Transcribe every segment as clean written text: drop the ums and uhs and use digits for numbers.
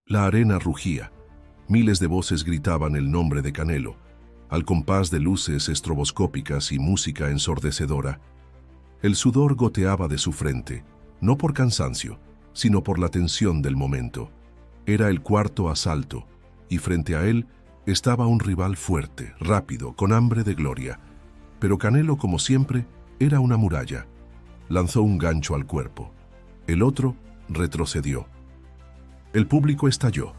La arena rugía. Miles de voces gritaban el nombre de Canelo, al compás de luces estroboscópicas y música ensordecedora. El sudor goteaba de su frente, no por cansancio, sino por la tensión del momento. Era el cuarto asalto, y frente a él estaba un rival fuerte, rápido, con hambre de gloria. Pero Canelo, como siempre, era una muralla. Lanzó un gancho al cuerpo. El otro retrocedió. El público estalló,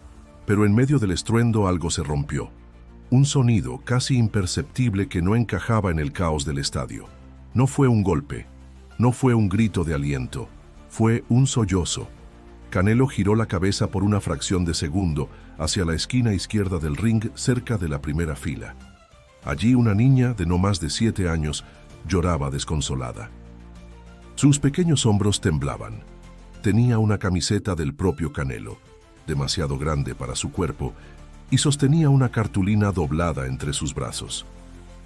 pero en medio del estruendo algo se rompió. Un sonido casi imperceptible que no encajaba en el caos del estadio. No fue un golpe, no fue un grito de aliento, fue un sollozo. Canelo giró la cabeza por una fracción de segundo hacia la esquina izquierda del ring cerca de la primera fila. Allí una niña de no más de 7 años lloraba desconsolada. Sus pequeños hombros temblaban. Tenía una camiseta del propio Canelo, demasiado grande para su cuerpo, y sostenía una cartulina doblada entre sus brazos.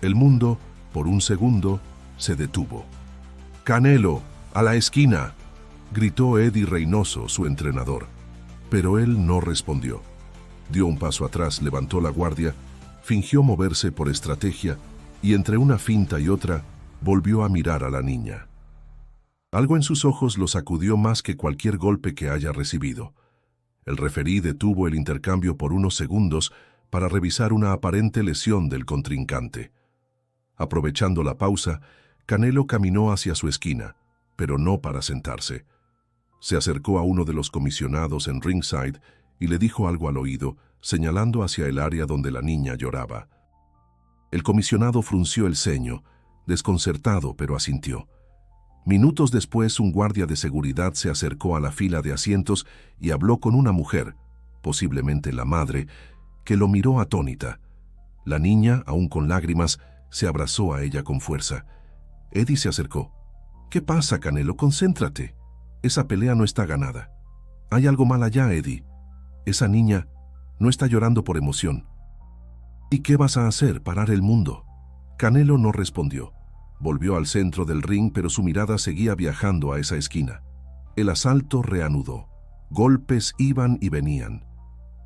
El mundo, por un segundo, se detuvo. «¡Canelo, a la esquina!», gritó Eddie Reynoso, su entrenador. Pero él no respondió. Dio un paso atrás, levantó la guardia, fingió moverse por estrategia y entre una finta y otra volvió a mirar a la niña. Algo en sus ojos lo sacudió más que cualquier golpe que haya recibido. El referí detuvo el intercambio por unos segundos para revisar una aparente lesión del contrincante. Aprovechando la pausa, Canelo caminó hacia su esquina, pero no para sentarse. Se acercó a uno de los comisionados en ringside y le dijo algo al oído, señalando hacia el área donde la niña lloraba. El comisionado frunció el ceño, desconcertado, pero asintió. Minutos después, un guardia de seguridad se acercó a la fila de asientos y habló con una mujer, posiblemente la madre, que lo miró atónita. La niña, aún con lágrimas, se abrazó a ella con fuerza. Eddie se acercó. «¿Qué pasa, Canelo? Concéntrate. Esa pelea no está ganada. Hay algo mal allá, Eddie. Esa niña no está llorando por emoción». «¿Y qué vas a hacer? ¿Parar el mundo?». Canelo no respondió. Volvió al centro del ring, pero su mirada seguía viajando a esa esquina. El asalto reanudó. Golpes iban y venían.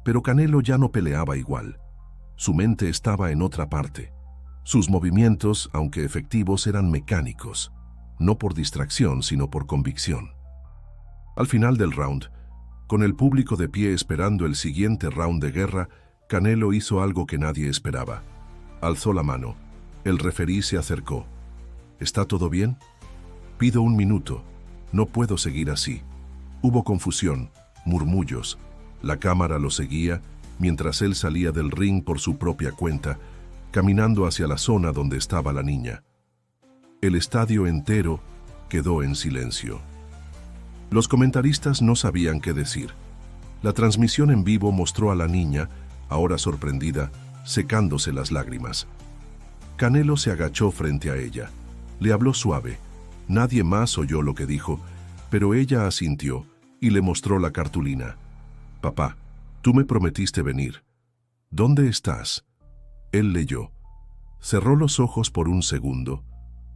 Pero Canelo ya no peleaba igual. Su mente estaba en otra parte. Sus movimientos, aunque efectivos, eran mecánicos. No por distracción, sino por convicción. Al final del round, con el público de pie esperando el siguiente round de guerra, Canelo hizo algo que nadie esperaba. Alzó la mano. El referí se acercó. «¿Está todo bien? Pido un minuto. No puedo seguir así». Hubo confusión, murmullos. La cámara lo seguía mientras él salía del ring por su propia cuenta, caminando hacia la zona donde estaba la niña. El estadio entero quedó en silencio. Los comentaristas no sabían qué decir. La transmisión en vivo mostró a la niña, ahora sorprendida, secándose las lágrimas. Canelo se agachó frente a ella. Le habló suave. Nadie más oyó lo que dijo, pero ella asintió y le mostró la cartulina. «Papá, tú me prometiste venir. ¿Dónde estás?». Él leyó. Cerró los ojos por un segundo.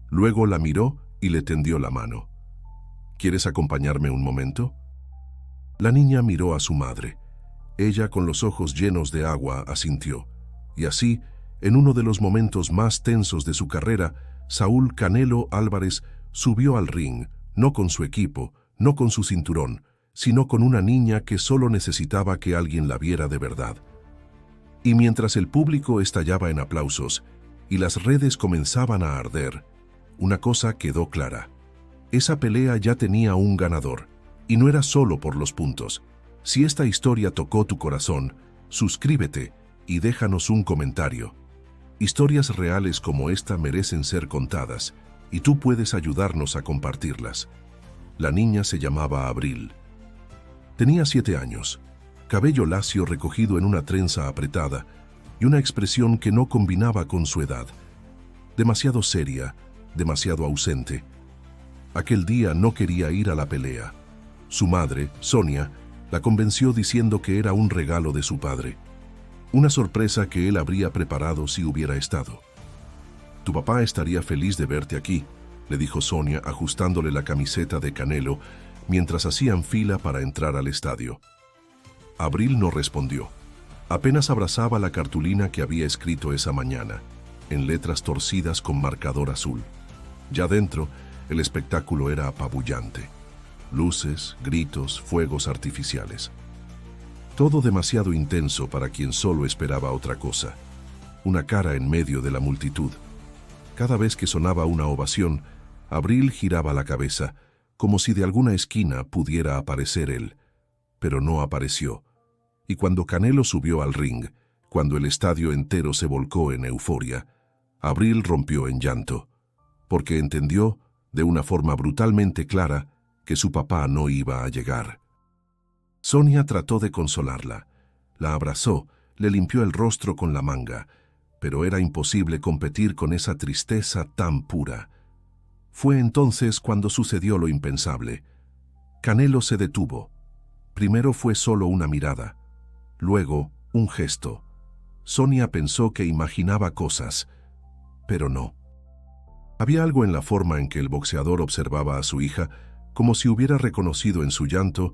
Luego la miró y le tendió la mano. «¿Quieres acompañarme un momento?». La niña miró a su madre. Ella, con los ojos llenos de agua, asintió. Y así, en uno de los momentos más tensos de su carrera, Saúl Canelo Álvarez subió al ring, no con su equipo, no con su cinturón, sino con una niña que solo necesitaba que alguien la viera de verdad. Y mientras el público estallaba en aplausos y las redes comenzaban a arder, una cosa quedó clara. Esa pelea ya tenía un ganador, y no era solo por los puntos. Si esta historia tocó tu corazón, suscríbete y déjanos un comentario. Historias reales como esta merecen ser contadas, y tú puedes ayudarnos a compartirlas. La niña se llamaba Abril. Tenía 7 años, cabello lacio recogido en una trenza apretada y una expresión que no combinaba con su edad. Demasiado seria, demasiado ausente. Aquel día no quería ir a la pelea. Su madre, Sonia, la convenció diciendo que era un regalo de su padre. Una sorpresa que él habría preparado si hubiera estado. «Tu papá estaría feliz de verte aquí», le dijo Sonia, ajustándole la camiseta de Canelo mientras hacían fila para entrar al estadio. Abril no respondió. Apenas abrazaba la cartulina que había escrito esa mañana, en letras torcidas con marcador azul. Ya dentro, el espectáculo era apabullante. Luces, gritos, fuegos artificiales. Todo demasiado intenso para quien solo esperaba otra cosa. Una cara en medio de la multitud. Cada vez que sonaba una ovación, Abril giraba la cabeza, como si de alguna esquina pudiera aparecer él. Pero no apareció. Y cuando Canelo subió al ring, cuando el estadio entero se volcó en euforia, Abril rompió en llanto, porque entendió, de una forma brutalmente clara, que su papá no iba a llegar. Sonia trató de consolarla. La abrazó, le limpió el rostro con la manga, pero era imposible competir con esa tristeza tan pura. Fue entonces cuando sucedió lo impensable. Canelo se detuvo. Primero fue solo una mirada, luego un gesto. Sonia pensó que imaginaba cosas, pero no. Había algo en la forma en que el boxeador observaba a su hija, como si hubiera reconocido en su llanto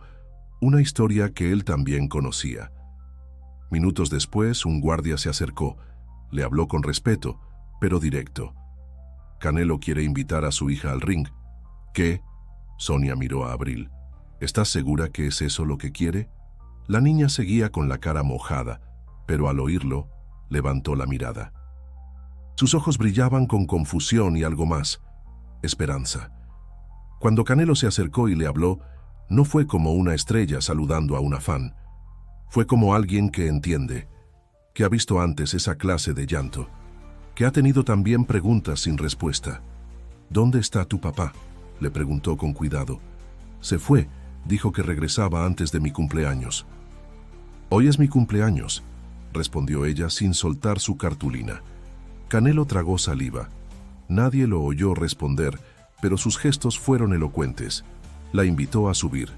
una historia que él también conocía. Minutos después, un guardia se acercó. Le habló con respeto, pero directo. Canelo quiere invitar a su hija al ring. ¿Qué? Sonia miró a Abril. ¿Estás segura que es eso lo que quiere? La niña seguía con la cara mojada, pero al oírlo, levantó la mirada. Sus ojos brillaban con confusión y algo más, esperanza. Cuando Canelo se acercó y le habló, no fue como una estrella saludando a una fan. Fue como alguien que entiende, que ha visto antes esa clase de llanto, que ha tenido también preguntas sin respuesta. ¿Dónde está tu papá?, le preguntó con cuidado. Se fue, dijo que regresaba antes de mi cumpleaños. Hoy es mi cumpleaños, respondió ella sin soltar su cartulina. Canelo tragó saliva. Nadie lo oyó responder, pero sus gestos fueron elocuentes. La invitó a subir.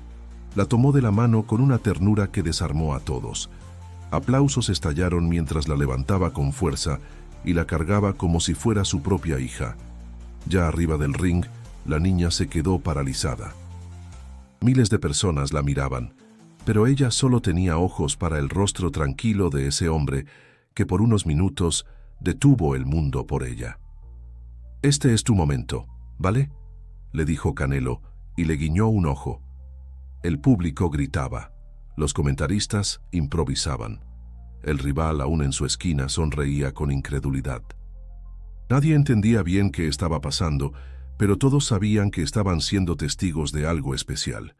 La tomó de la mano con una ternura que desarmó a todos. Aplausos estallaron mientras la levantaba con fuerza y la cargaba como si fuera su propia hija. Ya arriba del ring, la niña se quedó paralizada. Miles de personas la miraban, pero ella solo tenía ojos para el rostro tranquilo de ese hombre que por unos minutos detuvo el mundo por ella. «Este es tu momento, ¿vale?», le dijo Canelo y le guiñó un ojo. El público gritaba. Los comentaristas improvisaban. El rival, aún en su esquina, sonreía con incredulidad. Nadie entendía bien qué estaba pasando, pero todos sabían que estaban siendo testigos de algo especial.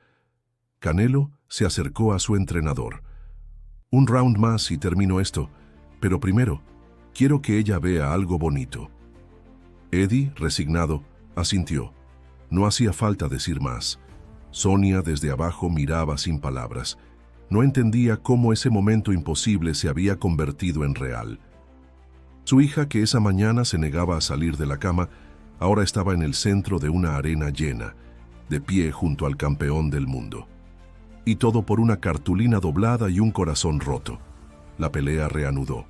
Canelo se acercó a su entrenador. «Un round más y termino esto, pero primero, quiero que ella vea algo bonito». Eddie, resignado, asintió. No hacía falta decir más. Sonia desde abajo miraba sin palabras. No entendía cómo ese momento imposible se había convertido en real. Su hija, que esa mañana se negaba a salir de la cama, ahora estaba en el centro de una arena llena, de pie junto al campeón del mundo. Y todo por una cartulina doblada y un corazón roto. La pelea reanudó.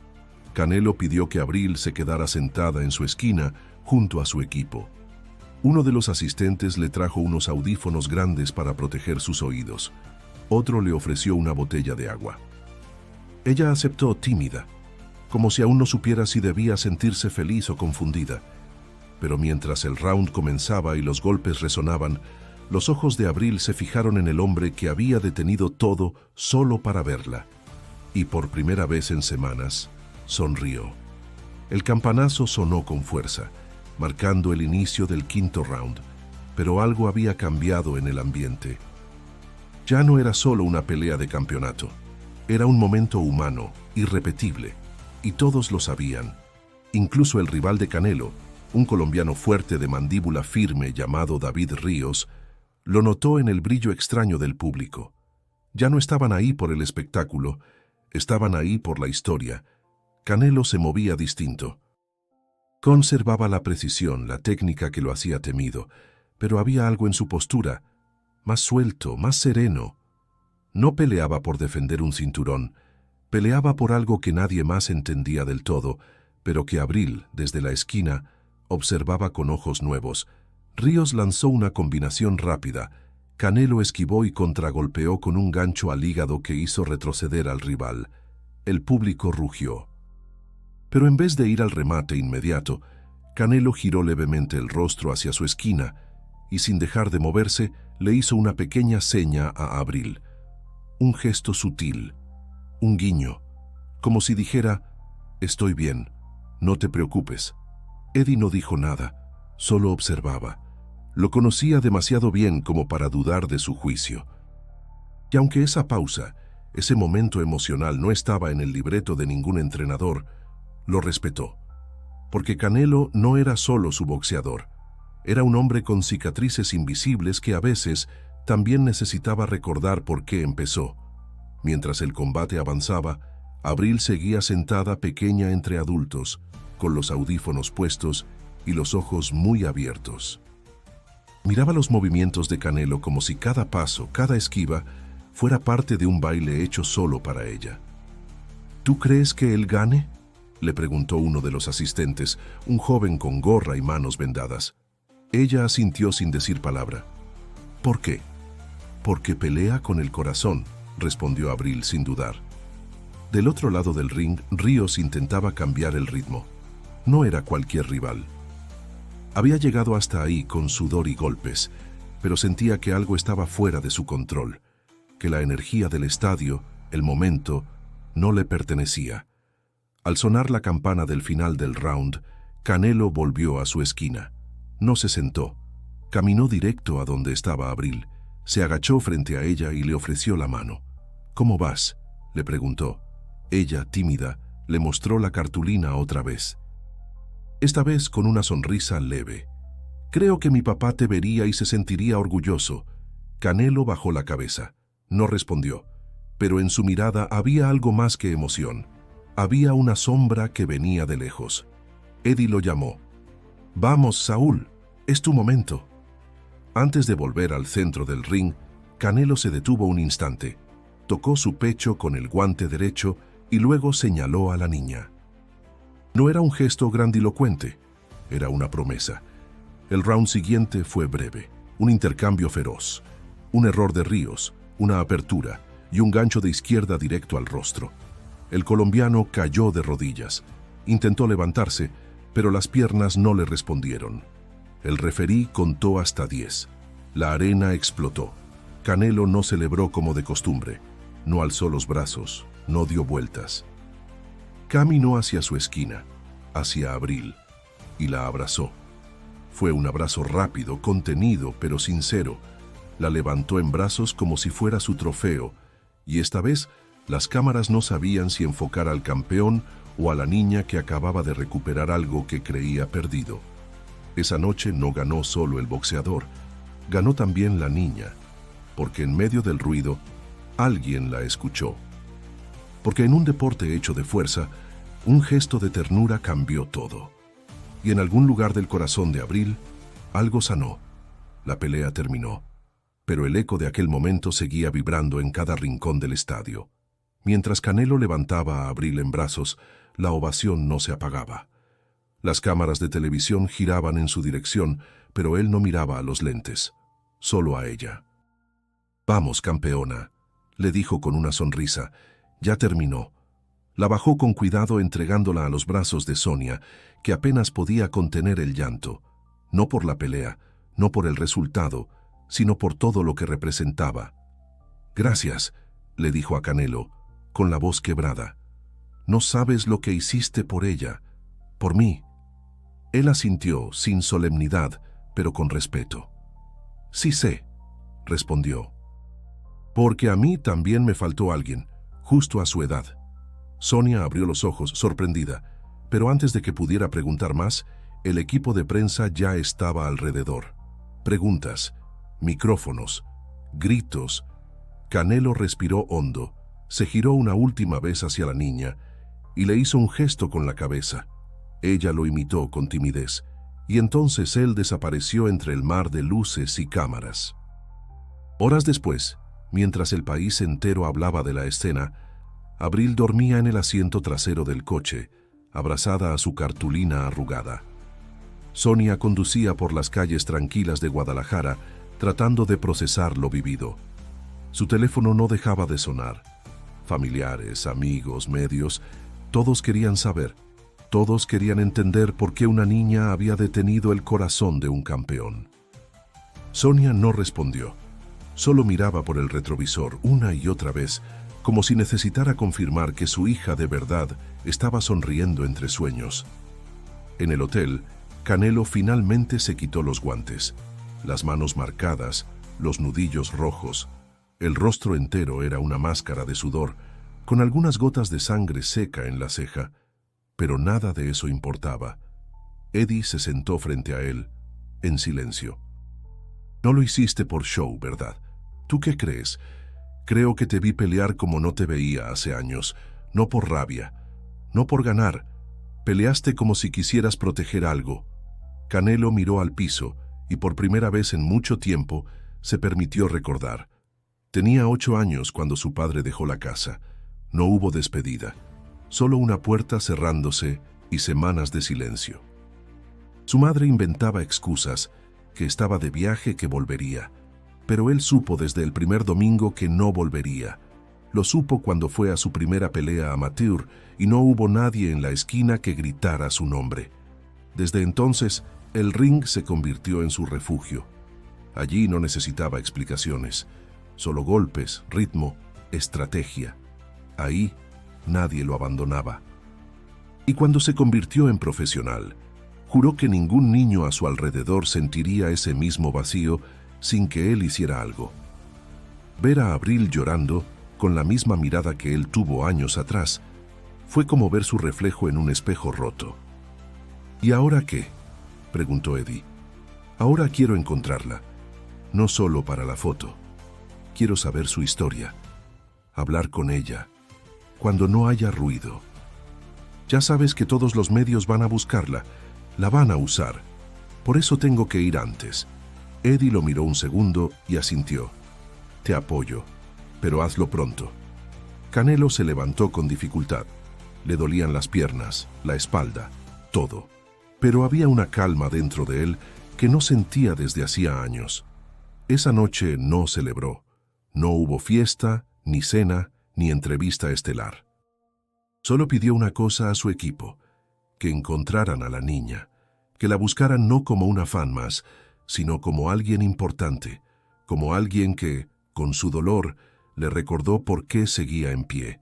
Canelo pidió que Abril se quedara sentada en su esquina junto a su equipo. Uno de los asistentes le trajo unos audífonos grandes para proteger sus oídos. Otro le ofreció una botella de agua. Ella aceptó tímida, como si aún no supiera si debía sentirse feliz o confundida. Pero mientras el round comenzaba y los golpes resonaban, los ojos de Abril se fijaron en el hombre que había detenido todo solo para verla. Y por primera vez en semanas, sonrió. El campanazo sonó con fuerza, marcando el inicio del quinto round, pero algo había cambiado en el ambiente. Ya no era solo una pelea de campeonato, era un momento humano, irrepetible, y todos lo sabían. Incluso el rival de Canelo, un colombiano fuerte de mandíbula firme llamado David Ríos, lo notó en el brillo extraño del público. Ya no estaban ahí por el espectáculo, estaban ahí por la historia. Canelo se movía distinto. Conservaba la precisión, la técnica que lo hacía temido, pero había algo en su postura, más suelto, más sereno. No peleaba por defender un cinturón, peleaba por algo que nadie más entendía del todo, pero que Abril, desde la esquina, observaba con ojos nuevos. Ríos lanzó una combinación rápida, Canelo esquivó y contragolpeó con un gancho al hígado que hizo retroceder al rival. El público rugió. Pero en vez de ir al remate inmediato, Canelo giró levemente el rostro hacia su esquina y, sin dejar de moverse, le hizo una pequeña seña a Abril. Un gesto sutil, un guiño, como si dijera: «Estoy bien, no te preocupes». Eddie no dijo nada, solo observaba. Lo conocía demasiado bien como para dudar de su juicio. Y aunque esa pausa, ese momento emocional no estaba en el libreto de ningún entrenador, lo respetó. Porque Canelo no era solo su boxeador, era un hombre con cicatrices invisibles que a veces también necesitaba recordar por qué empezó. Mientras el combate avanzaba, Abril seguía sentada pequeña entre adultos, con los audífonos puestos y los ojos muy abiertos. Miraba los movimientos de Canelo como si cada paso, cada esquiva, fuera parte de un baile hecho solo para ella. «¿Tú crees que él gane?», le preguntó uno de los asistentes, un joven con gorra y manos vendadas. Ella asintió sin decir palabra. «¿Por qué?». «Porque pelea con el corazón», respondió Abril sin dudar. Del otro lado del ring, Ríos intentaba cambiar el ritmo. No era cualquier rival. Había llegado hasta ahí con sudor y golpes, pero sentía que algo estaba fuera de su control, que la energía del estadio, el momento, no le pertenecía. Al sonar la campana del final del round, Canelo volvió a su esquina. No se sentó. Caminó directo a donde estaba Abril. Se agachó frente a ella y le ofreció la mano. «¿Cómo vas?», le preguntó. Ella, tímida, le mostró la cartulina otra vez. Esta vez con una sonrisa leve. «Creo que mi papá te vería y se sentiría orgulloso». Canelo bajó la cabeza. No respondió, pero en su mirada había algo más que emoción. Había una sombra que venía de lejos. Eddie lo llamó. «Vamos, Saúl, es tu momento». Antes de volver al centro del ring, Canelo se detuvo un instante, tocó su pecho con el guante derecho y luego señaló a la niña. No era un gesto grandilocuente, era una promesa. El round siguiente fue breve, un intercambio feroz, un error de Ríos, una apertura y un gancho de izquierda directo al rostro. El colombiano cayó de rodillas, intentó levantarse, pero las piernas no le respondieron. El referí contó hasta 10. La arena explotó. Canelo no celebró como de costumbre, no alzó los brazos, no dio vueltas. Caminó hacia su esquina, hacia Abril, y la abrazó. Fue un abrazo rápido, contenido, pero sincero. La levantó en brazos como si fuera su trofeo, y esta vez las cámaras no sabían si enfocar al campeón o a la niña que acababa de recuperar algo que creía perdido. Esa noche no ganó solo el boxeador, ganó también la niña, porque en medio del ruido, alguien la escuchó. Porque en un deporte hecho de fuerza, un gesto de ternura cambió todo. Y en algún lugar del corazón de Abril, algo sanó. La pelea terminó, pero el eco de aquel momento seguía vibrando en cada rincón del estadio. Mientras Canelo levantaba a Abril en brazos, la ovación no se apagaba. Las cámaras de televisión giraban en su dirección, pero él no miraba a los lentes, solo a ella. «Vamos, campeona», le dijo con una sonrisa. «Ya terminó». La bajó con cuidado entregándola a los brazos de Sonia, que apenas podía contener el llanto, no por la pelea, no por el resultado, sino por todo lo que representaba. «Gracias», le dijo a Canelo, con la voz quebrada. «No sabes lo que hiciste por ella, por mí». Él asintió, sin solemnidad, pero con respeto. «Sí sé», respondió. «Porque a mí también me faltó alguien, justo a su edad». Sonia abrió los ojos, sorprendida, pero antes de que pudiera preguntar más, el equipo de prensa ya estaba alrededor. Preguntas, micrófonos, gritos. Canelo respiró hondo, se giró una última vez hacia la niña y le hizo un gesto con la cabeza. Ella lo imitó con timidez, y entonces él desapareció entre el mar de luces y cámaras. Horas después, mientras el país entero hablaba de la escena, Abril dormía en el asiento trasero del coche, abrazada a su cartulina arrugada. Sonia conducía por las calles tranquilas de Guadalajara, tratando de procesar lo vivido. Su teléfono no dejaba de sonar. Familiares, amigos, medios, todos querían saber, todos querían entender por qué una niña había detenido el corazón de un campeón. Sonia no respondió, solo miraba por el retrovisor una y otra vez, como si necesitara confirmar que su hija de verdad estaba sonriendo entre sueños. En el hotel, Canelo finalmente se quitó los guantes, las manos marcadas, los nudillos rojos. El rostro entero era una máscara de sudor, con algunas gotas de sangre seca en la ceja, pero nada de eso importaba. Eddie se sentó frente a él, en silencio. No lo hiciste por show, ¿verdad? ¿Tú qué crees? Creo que te vi pelear como no te veía hace años, no por rabia, no por ganar. Peleaste como si quisieras proteger algo. Canelo miró al piso y por primera vez en mucho tiempo se permitió recordar. Tenía 8 años cuando su padre dejó la casa. No hubo despedida, solo una puerta cerrándose y semanas de silencio. Su madre inventaba excusas, que estaba de viaje, que volvería. Pero él supo desde el primer domingo que no volvería. Lo supo cuando fue a su primera pelea amateur y no hubo nadie en la esquina que gritara su nombre. Desde entonces, el ring se convirtió en su refugio. Allí no necesitaba explicaciones, solo golpes, ritmo, estrategia. Ahí nadie lo abandonaba. Y cuando se convirtió en profesional, juró que ningún niño a su alrededor sentiría ese mismo vacío sin que él hiciera algo. Ver a Abril llorando, con la misma mirada que él tuvo años atrás, fue como ver su reflejo en un espejo roto. ¿Y ahora qué?, preguntó Eddie. Ahora quiero encontrarla, no solo para la foto. Quiero saber su historia, hablar con ella, cuando no haya ruido. Ya sabes que todos los medios van a buscarla, la van a usar. Por eso tengo que ir antes. Eddie lo miró un segundo y asintió. Te apoyo, pero hazlo pronto. Canelo se levantó con dificultad. Le dolían las piernas, la espalda, todo. Pero había una calma dentro de él que no sentía desde hacía años. Esa noche no celebró. No hubo fiesta, ni cena, ni entrevista estelar. Solo pidió una cosa a su equipo: que encontraran a la niña, que la buscaran no como una fan más, sino como alguien importante, como alguien que, con su dolor, le recordó por qué seguía en pie,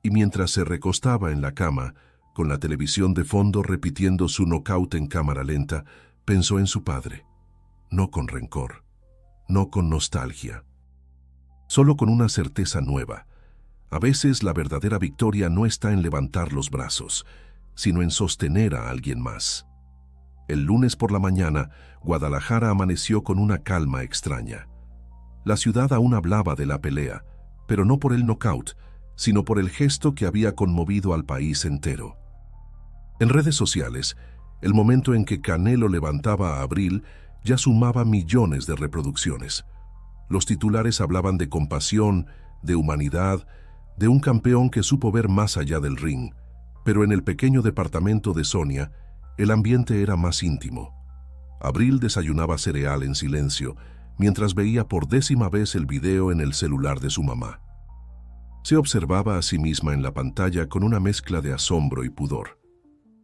y mientras se recostaba en la cama, con la televisión de fondo repitiendo su nocaut en cámara lenta, pensó en su padre, no con rencor, no con nostalgia, solo con una certeza nueva. A veces la verdadera victoria no está en levantar los brazos, sino en sostener a alguien más. El lunes por la mañana, Guadalajara amaneció con una calma extraña. La ciudad aún hablaba de la pelea, pero no por el nocaut, sino por el gesto que había conmovido al país entero. En redes sociales, el momento en que Canelo levantaba a Abril ya sumaba millones de reproducciones. Los titulares hablaban de compasión, de humanidad, de un campeón que supo ver más allá del ring, pero en el pequeño departamento de Sonia, el ambiente era más íntimo. Abril desayunaba cereal en silencio, mientras veía por 10ª vez el video en el celular de su mamá. Se observaba a sí misma en la pantalla con una mezcla de asombro y pudor.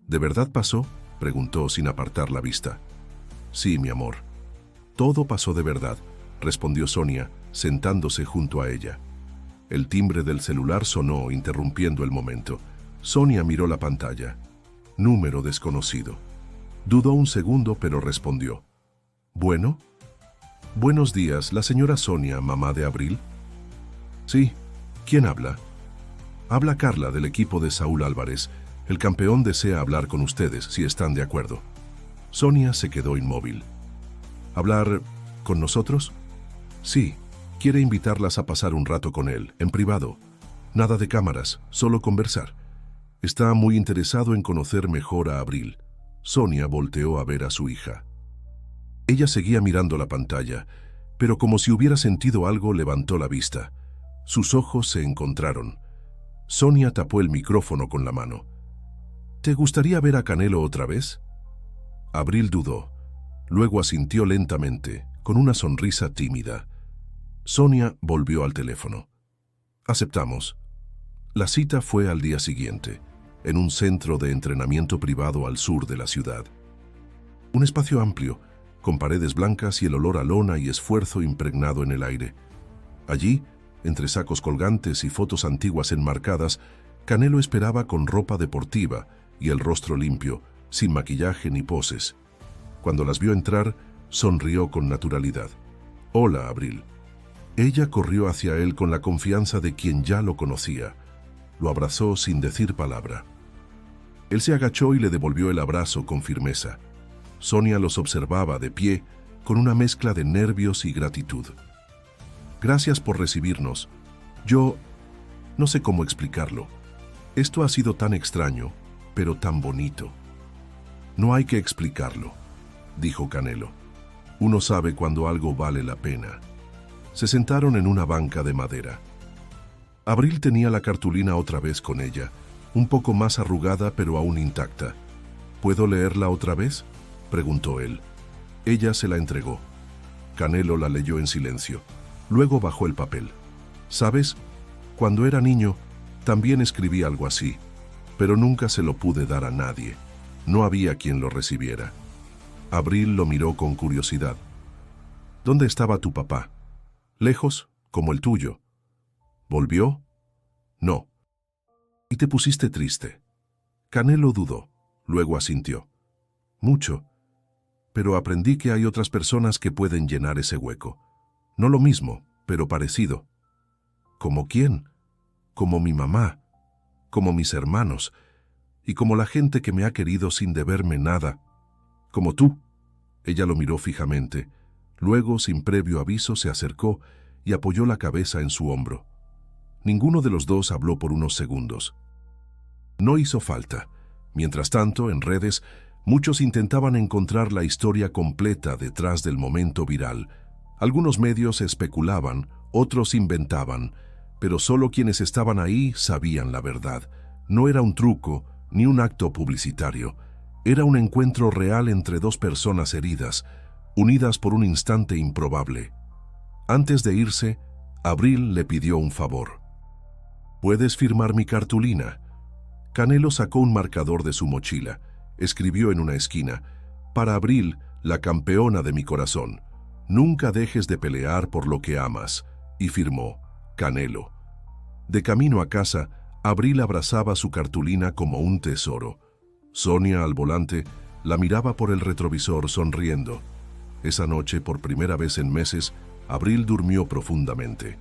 ¿De verdad pasó?, preguntó sin apartar la vista. Sí, mi amor. Todo pasó de verdad, respondió Sonia, sentándose junto a ella. El timbre del celular sonó, interrumpiendo el momento. Sonia miró la pantalla. Número desconocido. Dudó un segundo, pero respondió. ¿Bueno? Buenos días, ¿la señora Sonia, mamá de Abril? Sí. ¿Quién habla? Habla Carla, del equipo de Saúl Álvarez. El campeón desea hablar con ustedes, si están de acuerdo. Sonia se quedó inmóvil. ¿Hablar con nosotros? Sí. Quiere invitarlas a pasar un rato con él, en privado. Nada de cámaras, solo conversar. Está muy interesado en conocer mejor a Abril. Sonia volteó a ver a su hija. Ella seguía mirando la pantalla, pero como si hubiera sentido algo, levantó la vista. Sus ojos se encontraron. Sonia tapó el micrófono con la mano. ¿Te gustaría ver a Canelo otra vez? Abril dudó. Luego asintió lentamente, con una sonrisa tímida. Sonia volvió al teléfono. Aceptamos. La cita fue al día siguiente, en un centro de entrenamiento privado al sur de la ciudad. Un espacio amplio, con paredes blancas y el olor a lona y esfuerzo impregnado en el aire. Allí, entre sacos colgantes y fotos antiguas enmarcadas, Canelo esperaba con ropa deportiva y el rostro limpio, sin maquillaje ni poses. Cuando las vio entrar, sonrió con naturalidad. «Hola, Abril». Ella corrió hacia él con la confianza de quien ya lo conocía. Lo abrazó sin decir palabra. Él se agachó y le devolvió el abrazo con firmeza. Sonia los observaba de pie, con una mezcla de nervios y gratitud. «Gracias por recibirnos. Yo no sé cómo explicarlo. Esto ha sido tan extraño, pero tan bonito». «No hay que explicarlo», dijo Canelo. «Uno sabe cuando algo vale la pena». Se sentaron en una banca de madera. Abril tenía la cartulina otra vez con ella, un poco más arrugada pero aún intacta. «¿Puedo leerla otra vez?», preguntó él. Ella se la entregó. Canelo la leyó en silencio. Luego bajó el papel. «¿Sabes? Cuando era niño, también escribí algo así, pero nunca se lo pude dar a nadie. No había quien lo recibiera». Abril lo miró con curiosidad. «¿Dónde estaba tu papá? ¿Lejos, como el tuyo? ¿Volvió?» «No». «¿Y te pusiste triste?» Canelo dudó, luego asintió. «Mucho, pero aprendí que hay otras personas que pueden llenar ese hueco. No lo mismo, pero parecido». «¿Como quién?» «Como mi mamá, como mis hermanos, y como la gente que me ha querido sin deberme nada. Como tú». Ella lo miró fijamente. Luego, sin previo aviso, se acercó y apoyó la cabeza en su hombro. Ninguno de los dos habló por unos segundos. No hizo falta. Mientras tanto, en redes, muchos intentaban encontrar la historia completa detrás del momento viral. Algunos medios especulaban, otros inventaban, pero solo quienes estaban ahí sabían la verdad. No era un truco ni un acto publicitario. Era un encuentro real entre dos personas heridas, unidas por un instante improbable. Antes de irse, Abril le pidió un favor. «¿Puedes firmar mi cartulina?». Canelo sacó un marcador de su mochila. Escribió en una esquina: «Para Abril, la campeona de mi corazón. Nunca dejes de pelear por lo que amas». Y firmó: Canelo. De camino a casa, Abril abrazaba su cartulina como un tesoro. Sonia, al volante, la miraba por el retrovisor sonriendo. Esa noche, por primera vez en meses, Abril durmió profundamente.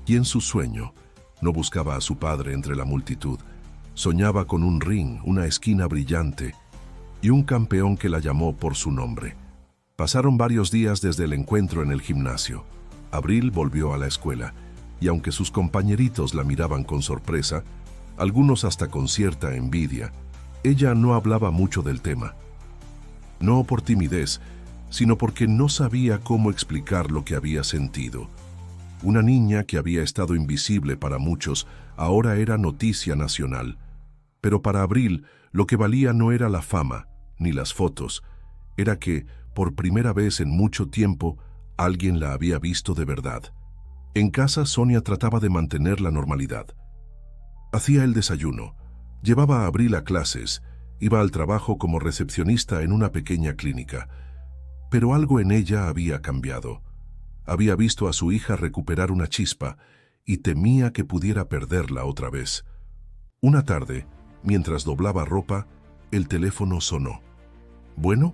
Y en su sueño, no buscaba a su padre entre la multitud. Soñaba con un ring, una esquina brillante y un campeón que la llamó por su nombre. Pasaron varios días desde el encuentro en el gimnasio. Abril volvió a la escuela, y aunque sus compañeritos la miraban con sorpresa, algunos hasta con cierta envidia, ella no hablaba mucho del tema. No por timidez, sino porque no sabía cómo explicar lo que había sentido. Una niña que había estado invisible para muchos, ahora era noticia nacional. Pero para Abril, lo que valía no era la fama, ni las fotos. Era que, por primera vez en mucho tiempo, alguien la había visto de verdad. En casa, Sonia trataba de mantener la normalidad. Hacía el desayuno, llevaba a Abril a clases, iba al trabajo como recepcionista en una pequeña clínica. Pero algo en ella había cambiado. Había visto a su hija recuperar una chispa y temía que pudiera perderla otra vez. Una tarde, mientras doblaba ropa, el teléfono sonó. «¿Bueno?»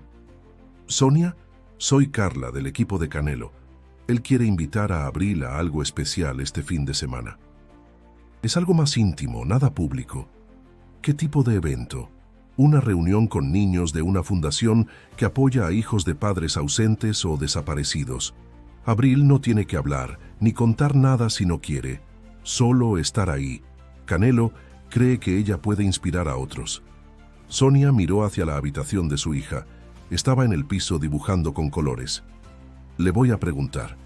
«Sonia, soy Carla del equipo de Canelo. Él quiere invitar a Abril a algo especial este fin de semana. Es algo más íntimo, nada público». «¿Qué tipo de evento?» «Una reunión con niños de una fundación que apoya a hijos de padres ausentes o desaparecidos. Abril no tiene que hablar, ni contar nada si no quiere. Solo estar ahí. Canelo cree que ella puede inspirar a otros». Sonia miró hacia la habitación de su hija. Estaba en el piso dibujando con colores. «Le voy a preguntar».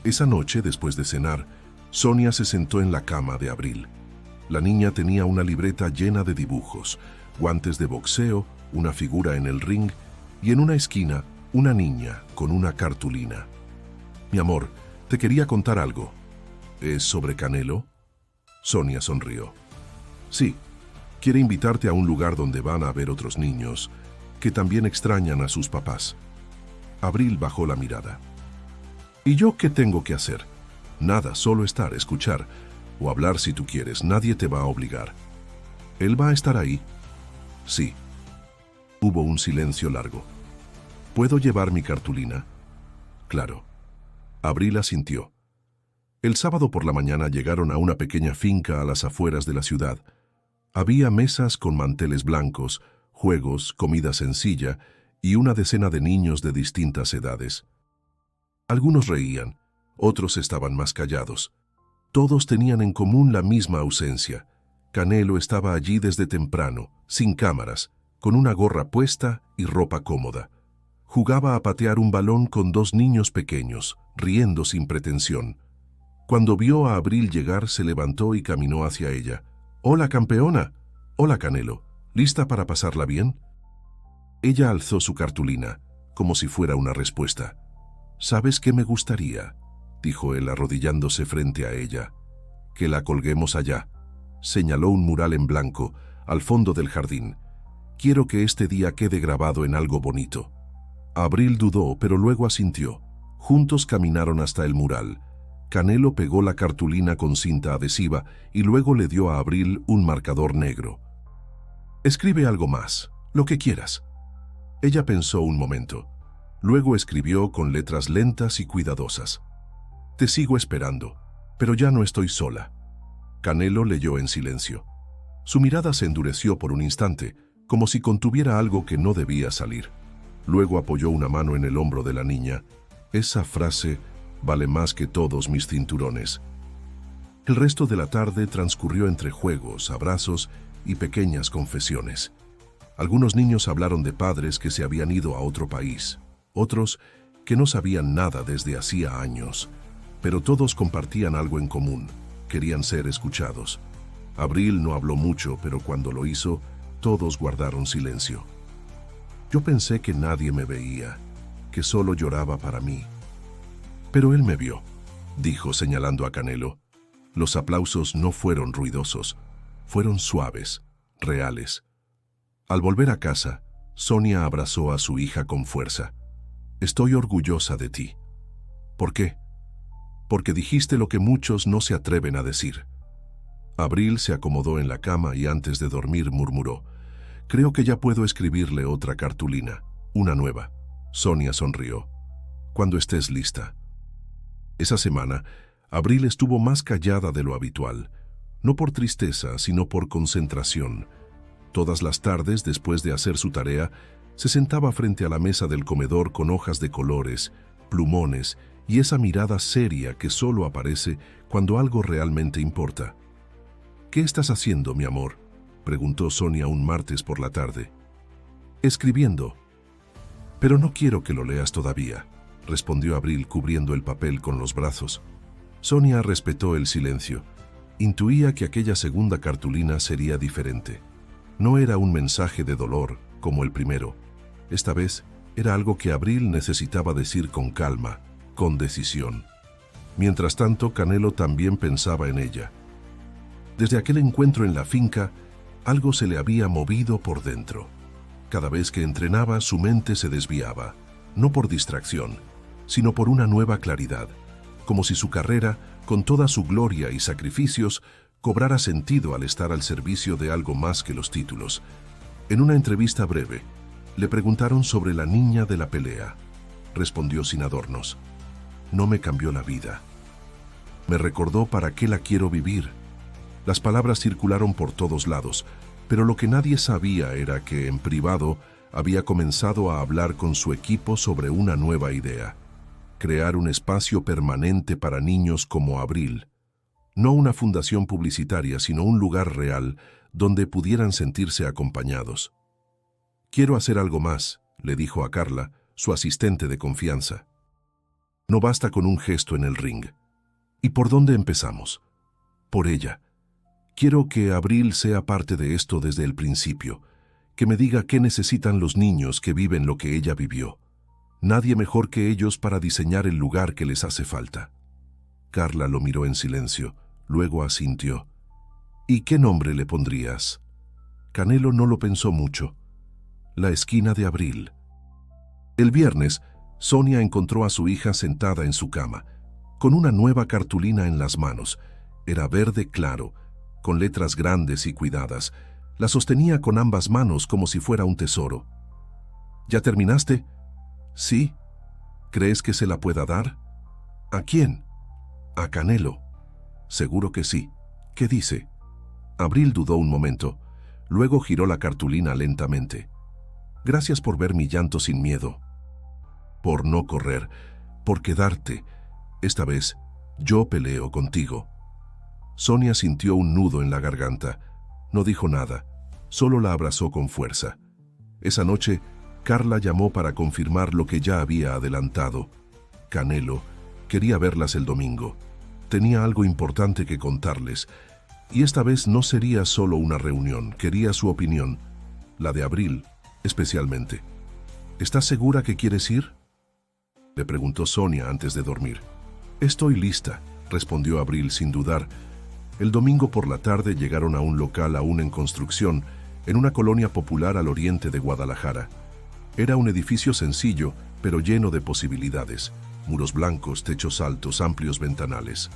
Esa noche, después de cenar, Sonia se sentó en la cama de Abril. La niña tenía una libreta llena de dibujos, guantes de boxeo, una figura en el ring y en una esquina Una niña con una cartulina. Mi amor, te quería contar algo. ¿Es sobre Canelo? Sonia sonrió. Sí, quiere invitarte a un lugar donde van a ver otros niños que también extrañan a sus papás. Abril bajó la mirada. ¿Y yo qué tengo que hacer? Nada, solo estar, escuchar o hablar si tú quieres. Nadie te va a obligar. ¿Él va a estar ahí? Sí. Hubo un silencio largo. ¿Puedo llevar mi cartulina? Claro. Abril asintió. El sábado por la mañana llegaron a una pequeña finca a las afueras de la ciudad. Había mesas con manteles blancos, juegos, comida sencilla y una decena de niños de distintas edades. Algunos reían, otros estaban más callados. Todos tenían en común la misma ausencia. Canelo estaba allí desde temprano, sin cámaras, con una gorra puesta y ropa cómoda. Jugaba a patear un balón con dos niños pequeños, riendo sin pretensión. Cuando vio a Abril llegar, se levantó y caminó hacia ella. «Hola, campeona. Hola, Canelo. ¿Lista para pasarla bien?» Ella alzó su cartulina, como si fuera una respuesta. «¿Sabes qué me gustaría?», dijo él arrodillándose frente a ella. «Que la colguemos allá». Señaló un mural en blanco, al fondo del jardín. «Quiero que este día quede grabado en algo bonito». Abril dudó, pero luego asintió. Juntos caminaron hasta el mural. Canelo pegó la cartulina con cinta adhesiva y luego le dio a Abril un marcador negro. «Escribe algo más, lo que quieras». Ella pensó un momento. Luego escribió con letras lentas y cuidadosas. «Te sigo esperando, pero ya no estoy sola». Canelo leyó en silencio. Su mirada se endureció por un instante, como si contuviera algo que no debía salir. Luego apoyó una mano en el hombro de la niña. Esa frase vale más que todos mis cinturones. El resto de la tarde transcurrió entre juegos, abrazos y pequeñas confesiones. Algunos niños hablaron de padres que se habían ido a otro país, otros que no sabían nada desde hacía años, pero todos compartían algo en común, querían ser escuchados. Abril no habló mucho, pero cuando lo hizo, todos guardaron silencio. Yo pensé que nadie me veía, que solo lloraba para mí. Pero él me vio, dijo señalando a Canelo. Los aplausos no fueron ruidosos, fueron suaves, reales. Al volver a casa, Sonia abrazó a su hija con fuerza. «Estoy orgullosa de ti». «¿Por qué?» «Porque dijiste lo que muchos no se atreven a decir». Abril se acomodó en la cama y antes de dormir murmuró: «Creo que ya puedo escribirle otra cartulina, una nueva». Sonia sonrió. «Cuando estés lista». Esa semana, Abril estuvo más callada de lo habitual, no por tristeza, sino por concentración. Todas las tardes, después de hacer su tarea, se sentaba frente a la mesa del comedor con hojas de colores, plumones y esa mirada seria que solo aparece cuando algo realmente importa. «¿Qué estás haciendo, mi amor?», preguntó Sonia un martes por la tarde. «Escribiendo». «Pero no quiero que lo leas todavía», respondió Abril cubriendo el papel con los brazos. Sonia respetó el silencio. Intuía que aquella segunda cartulina sería diferente. No era un mensaje de dolor como el primero. Esta vez era algo que Abril necesitaba decir con calma, con decisión. Mientras tanto, Canelo también pensaba en ella. Desde aquel encuentro en la finca, algo se le había movido por dentro. Cada vez que entrenaba, su mente se desviaba, no por distracción, sino por una nueva claridad, como si su carrera, con toda su gloria y sacrificios, cobrara sentido al estar al servicio de algo más que los títulos. En una entrevista breve, le preguntaron sobre la niña de la pelea. Respondió sin adornos: «No me cambió la vida. Me recordó para qué la quiero vivir». Las palabras circularon por todos lados, pero lo que nadie sabía era que, en privado, había comenzado a hablar con su equipo sobre una nueva idea: crear un espacio permanente para niños como Abril. No una fundación publicitaria, sino un lugar real donde pudieran sentirse acompañados. «Quiero hacer algo más», le dijo a Carla, su asistente de confianza. «No basta con un gesto en el ring». «¿Y por dónde empezamos?» «Por ella. Quiero que Abril sea parte de esto desde el principio, que me diga qué necesitan los niños que viven lo que ella vivió. Nadie mejor que ellos para diseñar el lugar que les hace falta. Carla lo miró en silencio, luego asintió. ¿Y qué nombre le pondrías? Canelo no lo pensó mucho. La esquina de Abril. El viernes, Sonia encontró a su hija sentada en su cama, con una nueva cartulina en las manos. Era verde claro, con letras grandes y cuidadas. La sostenía con ambas manos como si fuera un tesoro. ¿Ya terminaste? Sí. ¿Crees que se la pueda dar? ¿A quién? A Canelo. Seguro que sí. ¿Qué dice? Abril dudó un momento. Luego giró la cartulina lentamente. Gracias por ver mi llanto sin miedo. Por no correr, por quedarte. Esta vez, yo peleo contigo. Sonia sintió un nudo en la garganta. No dijo nada, solo la abrazó con fuerza. Esa noche, Carla llamó para confirmar lo que ya había adelantado. Canelo quería verlas el domingo. Tenía algo importante que contarles. Y esta vez no sería solo una reunión, quería su opinión. La de Abril, especialmente. ¿Estás segura que quieres ir? Le preguntó Sonia antes de dormir. Estoy lista, respondió Abril sin dudar. El domingo por la tarde llegaron a un local aún en construcción, en una colonia popular al oriente de Guadalajara. Era un edificio sencillo, pero lleno de posibilidades. Muros blancos, techos altos, amplios ventanales.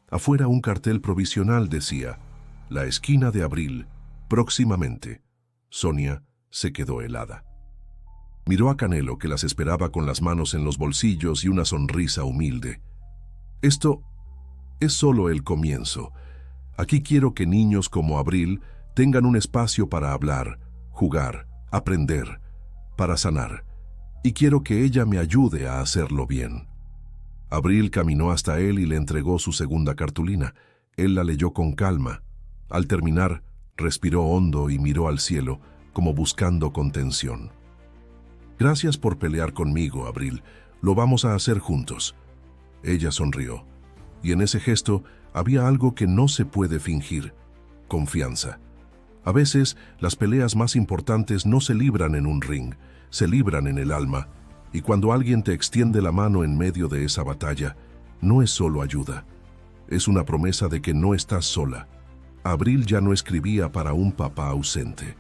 Afuera un cartel provisional decía, La esquina de Abril, próximamente. Sonia se quedó helada. Miró a Canelo, que las esperaba con las manos en los bolsillos y una sonrisa humilde. Esto es solo el comienzo. Aquí quiero que niños como Abril tengan un espacio para hablar, jugar, aprender, para sanar. Y quiero que ella me ayude a hacerlo bien. Abril caminó hasta él y le entregó su segunda cartulina. Él la leyó con calma. Al terminar, respiró hondo y miró al cielo, como buscando contención. Gracias por pelear conmigo, Abril. Lo vamos a hacer juntos. Ella sonrió. Y en ese gesto había algo que no se puede fingir: confianza. A veces, las peleas más importantes no se libran en un ring, se libran en el alma. Y cuando alguien te extiende la mano en medio de esa batalla, no es solo ayuda. Es una promesa de que no estás sola. Abril ya no escribía para un papá ausente.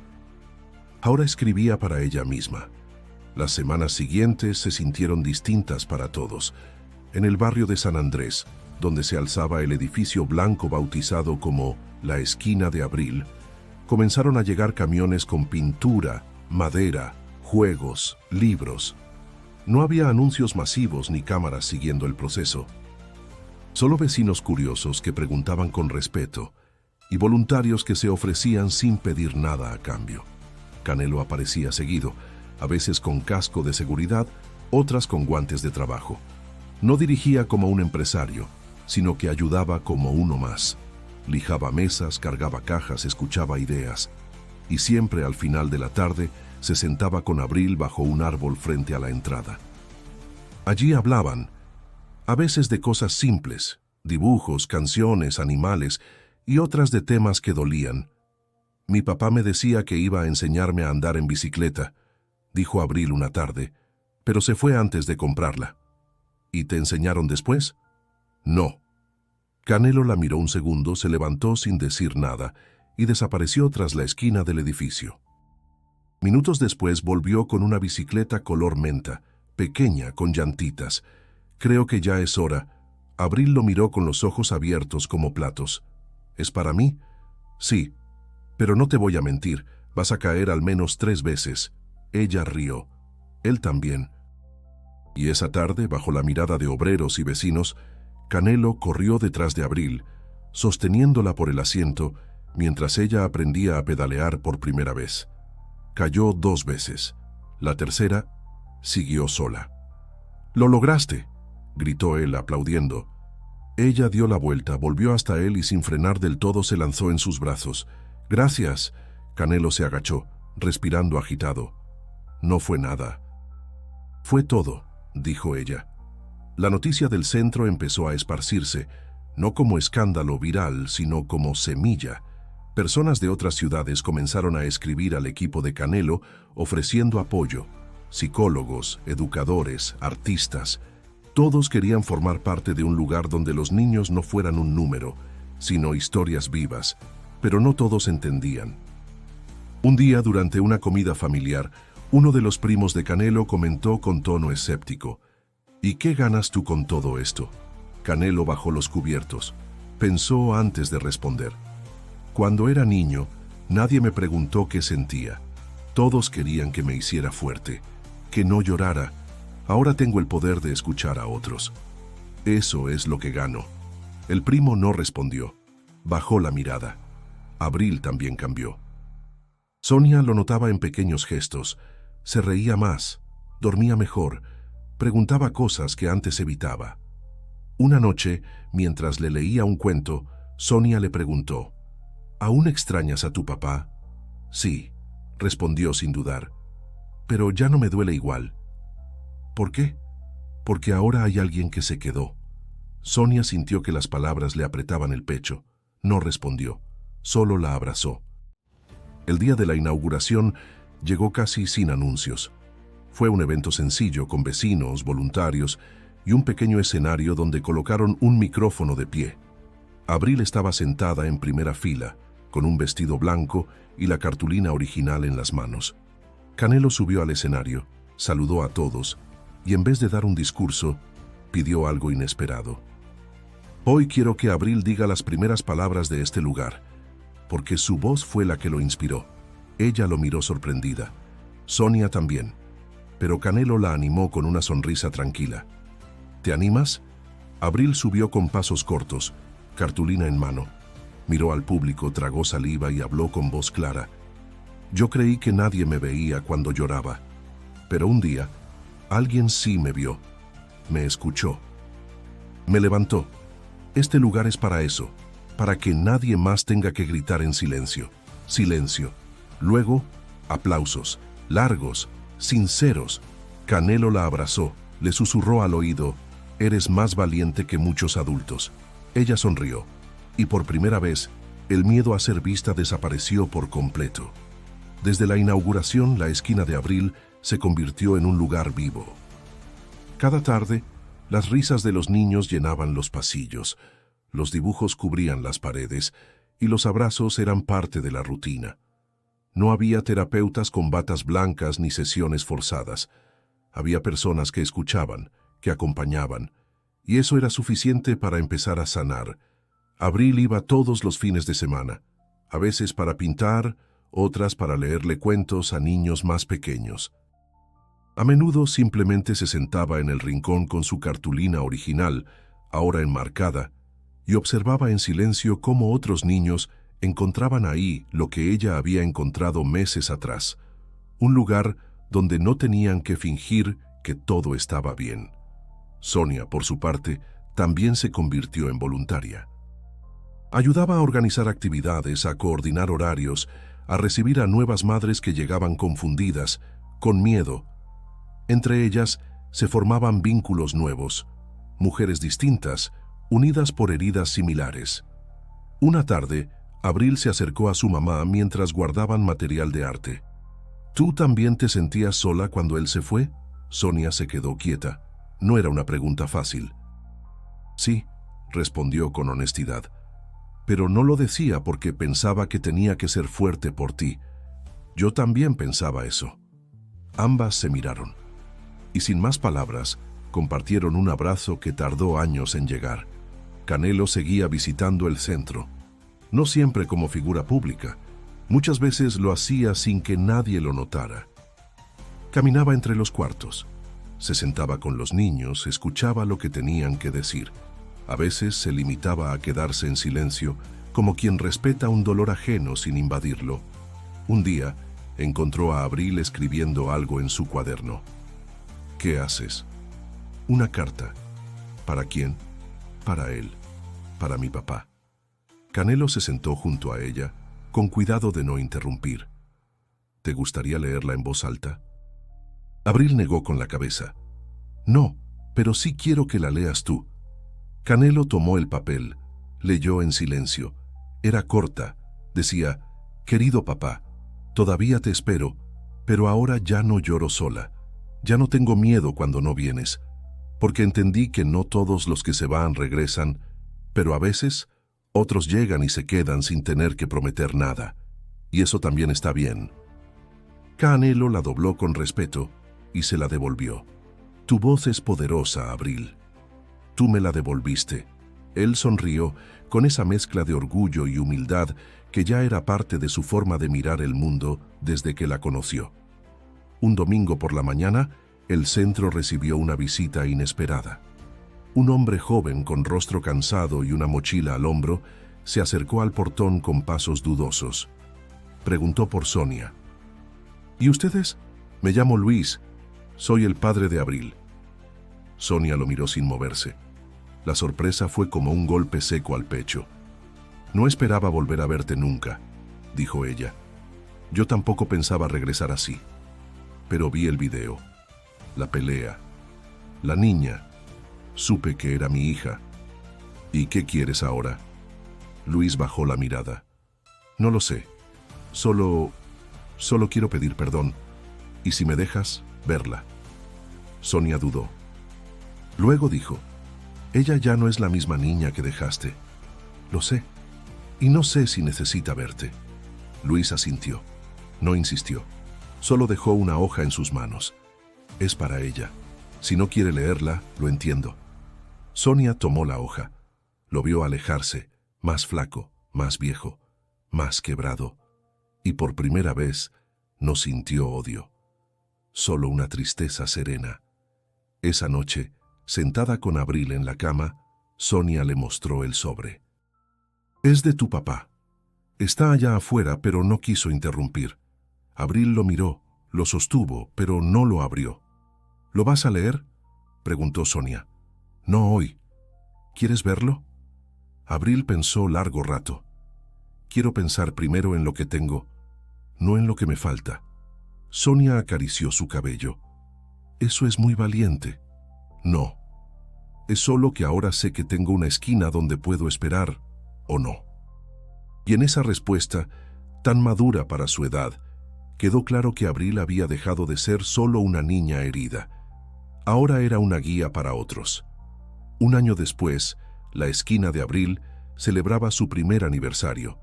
Ahora escribía para ella misma. Las semanas siguientes se sintieron distintas para todos. En el barrio de San Andrés, donde se alzaba el edificio blanco bautizado como La Esquina de Abril, comenzaron a llegar camiones con pintura, madera, juegos, libros. No había anuncios masivos ni cámaras siguiendo el proceso. Solo vecinos curiosos que preguntaban con respeto y voluntarios que se ofrecían sin pedir nada a cambio. Canelo aparecía seguido, a veces con casco de seguridad, otras con guantes de trabajo. No dirigía como un empresario, sino que ayudaba como uno más. Lijaba mesas, cargaba cajas, escuchaba ideas. Y siempre al final de la tarde se sentaba con Abril bajo un árbol frente a la entrada. Allí hablaban, a veces de cosas simples, dibujos, canciones, animales y otras de temas que dolían. Mi papá me decía que iba a enseñarme a andar en bicicleta, dijo Abril una tarde, pero se fue antes de comprarla. ¿Y te enseñaron después? No. Canelo la miró un segundo, se levantó sin decir nada y desapareció tras la esquina del edificio. Minutos después volvió con una bicicleta color menta, pequeña, con llantitas. Creo que ya es hora. Abril lo miró con los ojos abiertos como platos. ¿Es para mí? Sí, pero no te voy a mentir, vas a caer al menos 3 veces. Ella rió. Él también. Y esa tarde, bajo la mirada de obreros y vecinos, Canelo corrió detrás de Abril, sosteniéndola por el asiento, mientras ella aprendía a pedalear por primera vez. Cayó 2 veces. La tercera, siguió sola. «¡Lo lograste!», gritó él aplaudiendo. Ella dio la vuelta, volvió hasta él y sin frenar del todo se lanzó en sus brazos. «Gracias». Canelo se agachó, respirando agitado. «No fue nada». «Fue todo», dijo ella. La noticia del centro empezó a esparcirse, no como escándalo viral, sino como semilla. Personas de otras ciudades comenzaron a escribir al equipo de Canelo ofreciendo apoyo. psicólogos, educadores, artistas. Todos querían formar parte de un lugar donde los niños no fueran un número, sino historias vivas, pero no todos entendían. Un día, durante una comida familiar, uno de los primos de Canelo comentó con tono escéptico: ¿Y qué ganas tú con todo esto? Canelo bajó los cubiertos. Pensó antes de responder. Cuando era niño, nadie me preguntó qué sentía. Todos querían que me hiciera fuerte, que no llorara. Ahora tengo el poder de escuchar a otros. Eso es lo que gano. El primo no respondió. Bajó la mirada. Abril también cambió. Sonia lo notaba en pequeños gestos. Se reía más, dormía mejor, preguntaba cosas que antes evitaba. Una noche, mientras le leía un cuento, Sonia le preguntó: ¿Aún extrañas a tu papá? Sí, respondió sin dudar. Pero ya no me duele igual. ¿Por qué? Porque ahora hay alguien que se quedó. Sonia sintió que las palabras le apretaban el pecho. No respondió, solo la abrazó. El día de la inauguración llegó casi sin anuncios. Fue un evento sencillo con vecinos, voluntarios y un pequeño escenario donde colocaron un micrófono de pie. Abril estaba sentada en primera fila, con un vestido blanco y la cartulina original en las manos. Canelo subió al escenario, saludó a todos y en vez de dar un discurso, pidió algo inesperado. Hoy quiero que Abril diga las primeras palabras de este lugar, porque su voz fue la que lo inspiró. Ella lo miró sorprendida. Sonia también. Pero Canelo la animó con una sonrisa tranquila. ¿Te animas? Abril subió con pasos cortos, cartulina en mano. Miró al público, tragó saliva y habló con voz clara. Yo creí que nadie me veía cuando lloraba. Pero un día, alguien sí me vio. Me escuchó. Me levantó. Este lugar es para eso, para que nadie más tenga que gritar en silencio. Silencio. Luego, aplausos, largos, sinceros. Canelo la abrazó, le susurró al oído: eres más valiente que muchos adultos. Ella sonrió, y por primera vez, el miedo a ser vista desapareció por completo. Desde la inauguración, la esquina de Abril se convirtió en un lugar vivo. Cada tarde, las risas de los niños llenaban los pasillos, los dibujos cubrían las paredes, y los abrazos eran parte de la rutina. No había terapeutas con batas blancas ni sesiones forzadas. Había personas que escuchaban, que acompañaban, y eso era suficiente para empezar a sanar. Abril iba todos los fines de semana, a veces para pintar, otras para leerle cuentos a niños más pequeños. A menudo simplemente se sentaba en el rincón con su cartulina original, ahora enmarcada, y observaba en silencio cómo otros niños encontraban ahí lo que ella había encontrado meses atrás, un lugar donde no tenían que fingir que todo estaba bien. Sonia, por su parte, también se convirtió en voluntaria. Ayudaba a organizar actividades, a coordinar horarios, a recibir a nuevas madres que llegaban confundidas, con miedo. Entre ellas se formaban vínculos nuevos, mujeres distintas, unidas por heridas similares. Una tarde, Abril se acercó a su mamá mientras guardaban material de arte. ¿Tú también te sentías sola cuando él se fue? Sonia se quedó quieta. No era una pregunta fácil. Sí, respondió con honestidad. Pero no lo decía porque pensaba que tenía que ser fuerte por ti. Yo también pensaba eso. Ambas se miraron. Y sin más palabras, compartieron un abrazo que tardó años en llegar. Canelo seguía visitando el centro. No siempre como figura pública. Muchas veces lo hacía sin que nadie lo notara. Caminaba entre los cuartos. Se sentaba con los niños, escuchaba lo que tenían que decir. A veces se limitaba a quedarse en silencio, como quien respeta un dolor ajeno sin invadirlo. Un día, encontró a Abril escribiendo algo en su cuaderno. ¿Qué haces? Una carta. ¿Para quién? Para él. Para mi papá. Canelo se sentó junto a ella, con cuidado de no interrumpir. ¿Te gustaría leerla en voz alta? Abril negó con la cabeza. No, pero sí quiero que la leas tú. Canelo tomó el papel, leyó en silencio. Era corta. Decía: querido papá, todavía te espero, pero ahora ya no lloro sola. Ya no tengo miedo cuando no vienes, porque entendí que no todos los que se van regresan, pero a veces otros llegan y se quedan sin tener que prometer nada, y eso también está bien. Canelo la dobló con respeto y se la devolvió. Tu voz es poderosa, Abril. Tú me la devolviste. Él sonrió con esa mezcla de orgullo y humildad que ya era parte de su forma de mirar el mundo desde que la conoció. Un domingo por la mañana, el centro recibió una visita inesperada. Un hombre joven con rostro cansado y una mochila al hombro se acercó al portón con pasos dudosos. Preguntó por Sonia. ¿Y ustedes? Me llamo Luis. Soy el padre de Abril. Sonia lo miró sin moverse. La sorpresa fue como un golpe seco al pecho. No esperaba volver a verte nunca, dijo ella. Yo tampoco pensaba regresar así. Pero vi el video, la pelea, la niña. Supe que era mi hija. ¿Y qué quieres ahora? Luis bajó la mirada. No lo sé. Solo quiero pedir perdón. Y si me dejas, verla. Sonia dudó. Luego dijo, ella ya no es la misma niña que dejaste. Lo sé. Y no sé si necesita verte. Luis asintió. No insistió. Solo dejó una hoja en sus manos. Es para ella. Si no quiere leerla, lo entiendo. Sonia tomó la hoja. Lo vio alejarse, más flaco, más viejo, más quebrado. Y por primera vez no sintió odio. Solo una tristeza serena. Esa noche, sentada con Abril en la cama, Sonia le mostró el sobre. Es de tu papá. Está allá afuera, pero no quiso interrumpir. Abril lo miró, lo sostuvo, pero no lo abrió. ¿Lo vas a leer?, preguntó Sonia. No hoy. ¿Quieres verlo? Abril pensó largo rato. Quiero pensar primero en lo que tengo, no en lo que me falta. Sonia acarició su cabello. Eso es muy valiente. No. Es solo que ahora sé que tengo una esquina donde puedo esperar, ¿o no? Y en esa respuesta, tan madura para su edad, quedó claro que Abril había dejado de ser solo una niña herida. Ahora era una guía para otros. Un año después, la esquina de Abril celebraba su primer aniversario.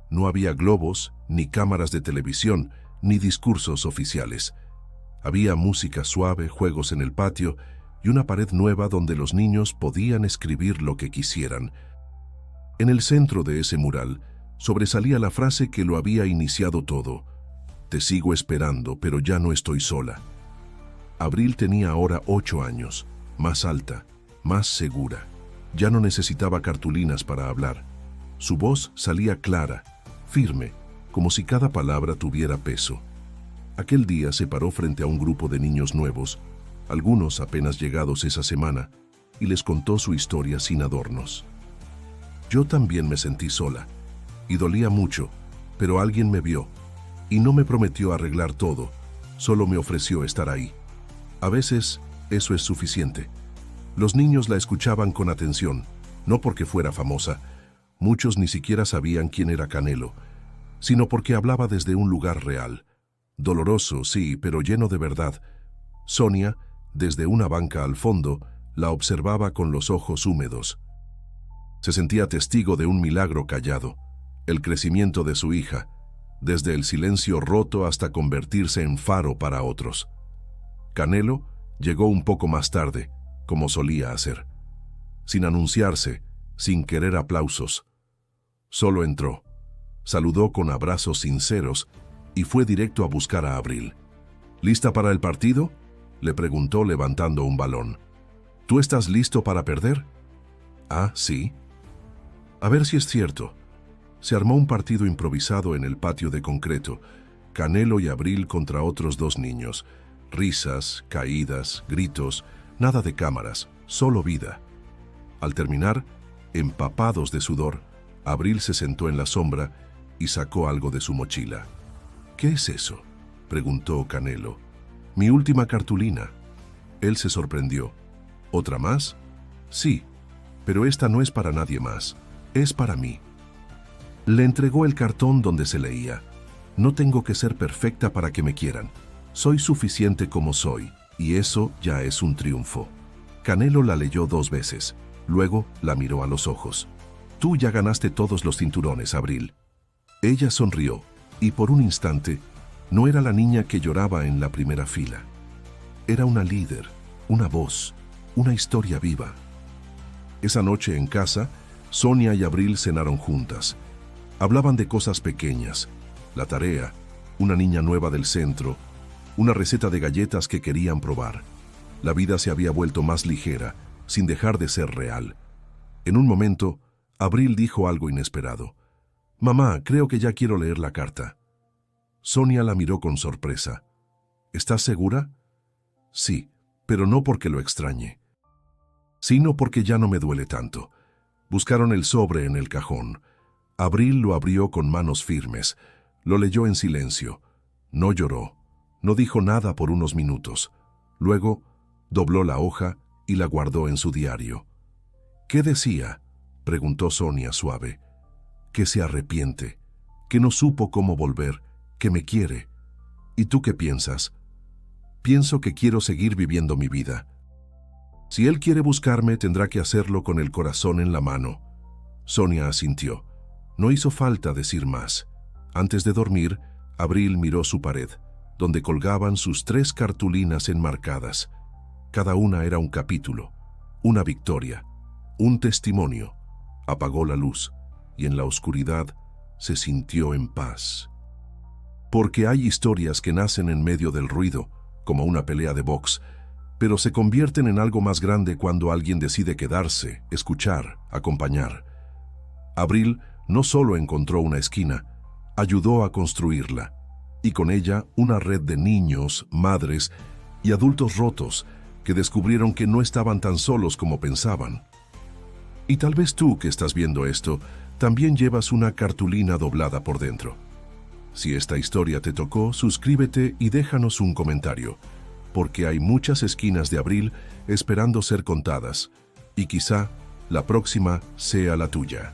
No había globos, ni cámaras de televisión, ni discursos oficiales. Había música suave, juegos en el patio y una pared nueva donde los niños podían escribir lo que quisieran. En el centro de ese mural sobresalía la frase que lo había iniciado todo. Te sigo esperando, pero ya no estoy sola. Abril tenía ahora 8 años, más alta, más segura. Ya no necesitaba cartulinas para hablar. Su voz salía clara, firme, como si cada palabra tuviera peso. Aquel día se paró frente a un grupo de niños nuevos, algunos apenas llegados esa semana, y les contó su historia sin adornos. Yo también me sentí sola, y dolía mucho, pero alguien me vio, y no me prometió arreglar todo, solo me ofreció estar ahí. A veces, eso es suficiente. Los niños la escuchaban con atención, no porque fuera famosa. Muchos ni siquiera sabían quién era Canelo, sino porque hablaba desde un lugar real. Doloroso, sí, pero lleno de verdad. Sonia, desde una banca al fondo, la observaba con los ojos húmedos. Se sentía testigo de un milagro callado, el crecimiento de su hija, desde el silencio roto hasta convertirse en faro para otros. Canelo llegó un poco más tarde, como solía hacer. Sin anunciarse, sin querer aplausos. Solo entró, saludó con abrazos sinceros y fue directo a buscar a Abril. ¿Lista para el partido?, le preguntó levantando un balón. ¿Tú estás listo para perder? Ah, sí. A ver si es cierto. Se armó un partido improvisado en el patio de concreto, Canelo y Abril contra otros 2 niños. Risas, caídas, gritos, nada de cámaras, solo vida. Al terminar, empapados de sudor, Abril se sentó en la sombra y sacó algo de su mochila. ¿Qué es eso?, preguntó Canelo. Mi última cartulina. Él se sorprendió. ¿Otra más? Sí, pero esta no es para nadie más, es para mí. Le entregó el cartón donde se leía: no tengo que ser perfecta para que me quieran. Soy suficiente como soy, y eso ya es un triunfo. Canelo la leyó 2 veces, luego la miró a los ojos. Tú ya ganaste todos los cinturones, Abril. Ella sonrió, y por un instante, no era la niña que lloraba en la primera fila. Era una líder, una voz, una historia viva. Esa noche en casa, Sonia y Abril cenaron juntas. Hablaban de cosas pequeñas, la tarea, una niña nueva del centro, una receta de galletas que querían probar. La vida se había vuelto más ligera, sin dejar de ser real. En un momento, Abril dijo algo inesperado. «Mamá, creo que ya quiero leer la carta». Sonia la miró con sorpresa. «¿Estás segura?» «Sí, pero no porque lo extrañe, sino porque ya no me duele tanto». Buscaron el sobre en el cajón. Abril lo abrió con manos firmes. Lo leyó en silencio. No lloró. No dijo nada por unos minutos. Luego, dobló la hoja y la guardó en su diario. «¿Qué decía?», preguntó Sonia suave. «Que se arrepiente, que no supo cómo volver, que me quiere. ¿Y tú qué piensas?» «Pienso que quiero seguir viviendo mi vida. Si él quiere buscarme, tendrá que hacerlo con el corazón en la mano». Sonia asintió. No hizo falta decir más. Antes de dormir, Abril miró su pared, donde colgaban sus 3 cartulinas enmarcadas. Cada una era un capítulo, una victoria, un testimonio. Apagó la luz y en la oscuridad se sintió en paz. Porque hay historias que nacen en medio del ruido, como una pelea de box, pero se convierten en algo más grande cuando alguien decide quedarse, escuchar, acompañar. Abril no solo encontró una esquina, ayudó a construirla, y con ella una red de niños, madres y adultos rotos que descubrieron que no estaban tan solos como pensaban. Y tal vez tú que estás viendo esto, también llevas una cartulina doblada por dentro. Si esta historia te tocó, suscríbete y déjanos un comentario, porque hay muchas esquinas de Abril esperando ser contadas, y quizá la próxima sea la tuya.